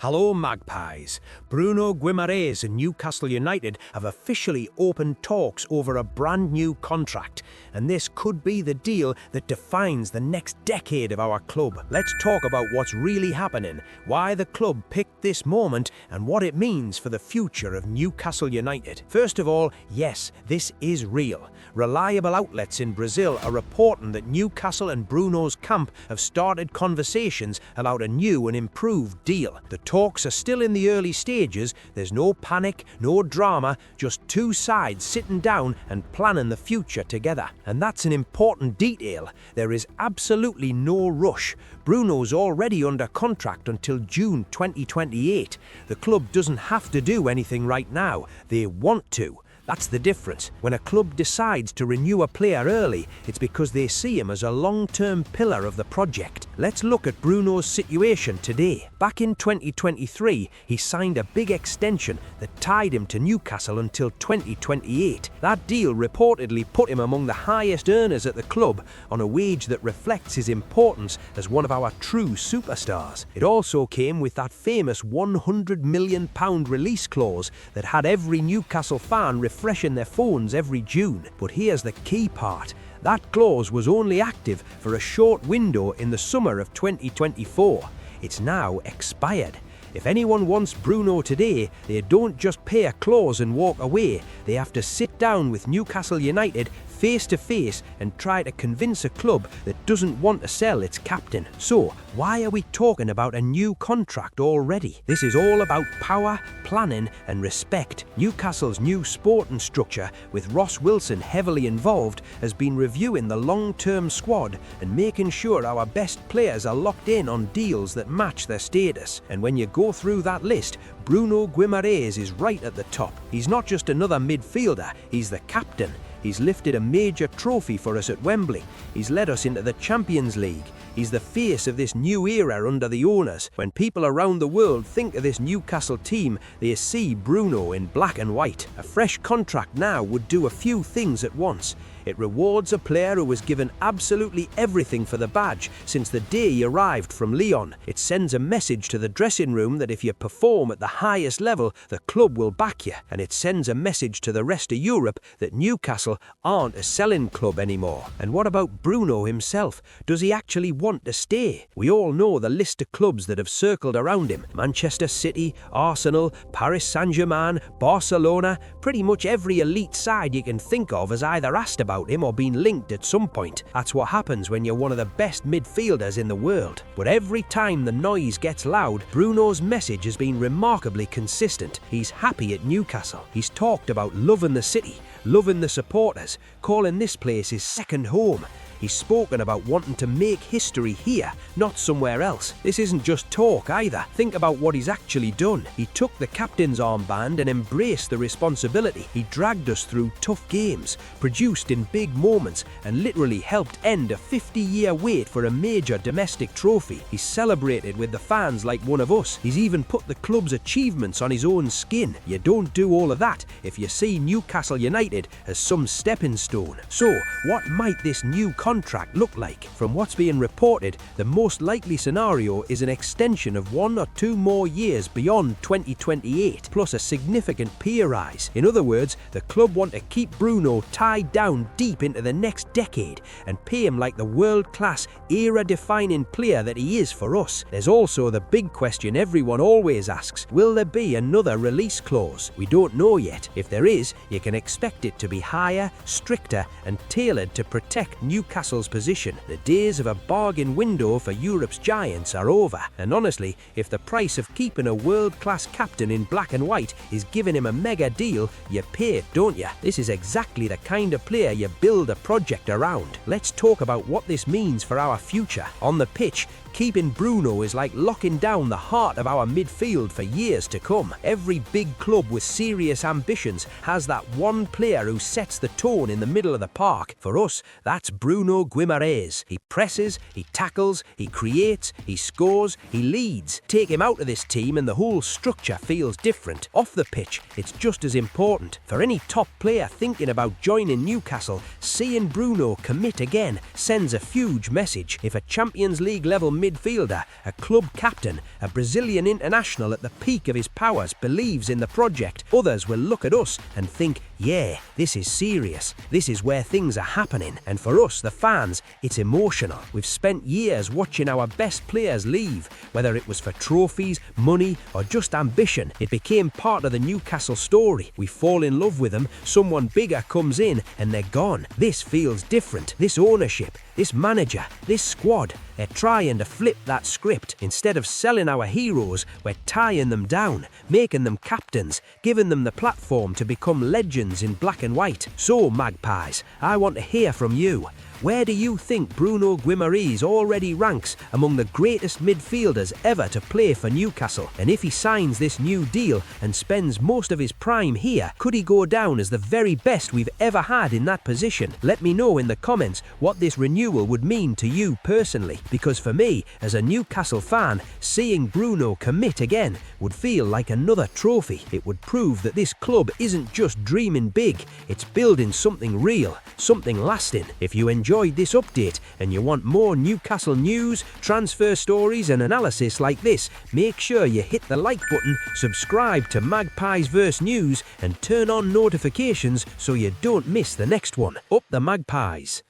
Hello Magpies. Bruno Guimarães and Newcastle United have officially opened talks over a brand new contract, and this could be the deal that defines the next decade of our club. Let's talk about what's really happening, why the club picked this moment, and what it means for the future of Newcastle United. First of all, yes, this is real. Reliable outlets in Brazil are reporting that Newcastle and Bruno's camp have started conversations about a new and improved deal. The talks are still in the early stages. There's no panic, no drama, just two sides sitting down and planning the future together. And that's an important detail. There is absolutely no rush. Bruno's already under contract until June 2028. The club doesn't have to do anything right now. They want to. That's the difference. When a club decides to renew a player early, it's because they see him as a long-term pillar of the project. Let's look at Bruno's situation today. Back in 2023, he signed a big extension that tied him to Newcastle until 2028. That deal reportedly put him among the highest earners at the club on a wage that reflects his importance as one of our true superstars. It also came with that famous £100 million release clause that had every Newcastle fan refreshing their phones every June. But here's the key part. That clause was only active for a short window in the summer of 2024. It's now expired. If anyone wants Bruno today, they don't just pay a clause and walk away. They have to sit down with Newcastle United face to face and try to convince a club that doesn't want to sell its captain. So, why are we talking about a new contract already? This is all about power, planning and respect. Newcastle's new sporting structure, with Ross Wilson heavily involved, has been reviewing the long-term squad and making sure our best players are locked in on deals that match their status. And when you go through that list, Bruno Guimarães is right at the top. He's not just another midfielder, he's the captain. He's lifted a major trophy for us at Wembley. He's led us into the Champions League. He's the face of this new era under the owners. When people around the world think of this Newcastle team, they see Bruno in black and white. A fresh contract now would do a few things at once. It rewards a player who has given absolutely everything for the badge since the day he arrived from Lyon. It sends a message to the dressing room that if you perform at the highest level, the club will back you. And it sends a message to the rest of Europe that Newcastle aren't a selling club anymore. And what about Bruno himself? Does he actually want to stay? We all know the list of clubs that have circled around him. Manchester City, Arsenal, Paris Saint-Germain, Barcelona. Pretty much every elite side you can think of has either asked about him or been linked at some point. That's what happens when you're one of the best midfielders in the world. But every time the noise gets loud, Bruno's message has been remarkably consistent. He's happy at Newcastle. He's talked about loving the city, loving the supporters, calling this place his second home. He's spoken about wanting to make history here, not somewhere else. This isn't just talk either. Think about what he's actually done. He took the captain's armband and embraced the responsibility. He dragged us through tough games, produced in big moments, and literally helped end a 50-year wait for a major domestic trophy. He's celebrated with the fans like one of us. He's even put the club's achievements on his own skin. You don't do all of that if you see Newcastle United as some stepping stone. So, what might this new contract look like? From what's being reported, the most likely scenario is an extension of 1 or 2 more years beyond 2028, plus a significant pay rise. In other words, the club want to keep Bruno tied down deep into the next decade and pay him like the world-class, era-defining player that he is for us. There's also the big question everyone always asks: will there be another release clause? We don't know yet. If there is, you can expect it to be higher, stricter and tailored to protect Newcastle's position. The days of a bargain window for Europe's giants are over. And honestly, if the price of keeping a world-class captain in black and white is giving him a mega deal, you pay it, don't you? This is exactly the kind of player you build a project around. Let's talk about what this means for our future. On the pitch, keeping Bruno is like locking down the heart of our midfield for years to come. Every big club with serious ambitions has that one player who sets the tone in the middle of the park. For us, that's Bruno Guimarães. He presses, he tackles, he creates, he scores, he leads. Take him out of this team and the whole structure feels different. Off the pitch, it's just as important. For any top player thinking about joining Newcastle, seeing Bruno commit again sends a huge message. If a Champions League level midfielder, a club captain, a Brazilian international at the peak of his powers believes in the project, others will look at us and think, yeah, this is serious. This is where things are happening. And for us, the fans, it's emotional. We've spent years watching our best players leave, whether it was for trophies, money, or just ambition. It became part of the Newcastle story. We fall in love with them, someone bigger comes in, and they're gone. This feels different. This ownership, this manager, this squad, they're trying to flip that script. Instead of selling our heroes, we're tying them down, making them captains, giving them the platform to become legends in black and white. So, Magpies, I want to hear from you. Where do you think Bruno Guimarães already ranks among the greatest midfielders ever to play for Newcastle? And if he signs this new deal and spends most of his prime here, could he go down as the very best we've ever had in that position? Let me know in the comments what this renewal would mean to you personally, because for me, as a Newcastle fan, seeing Bruno commit again would feel like another trophy. It would prove that this club isn't just dreaming big, it's building something real, something lasting. If you enjoyed this update and you want more Newcastle news, transfer stories and analysis like this, make sure you hit the like button, subscribe to Magpiesverse News and turn on notifications so you don't miss the next one. Up the Magpies!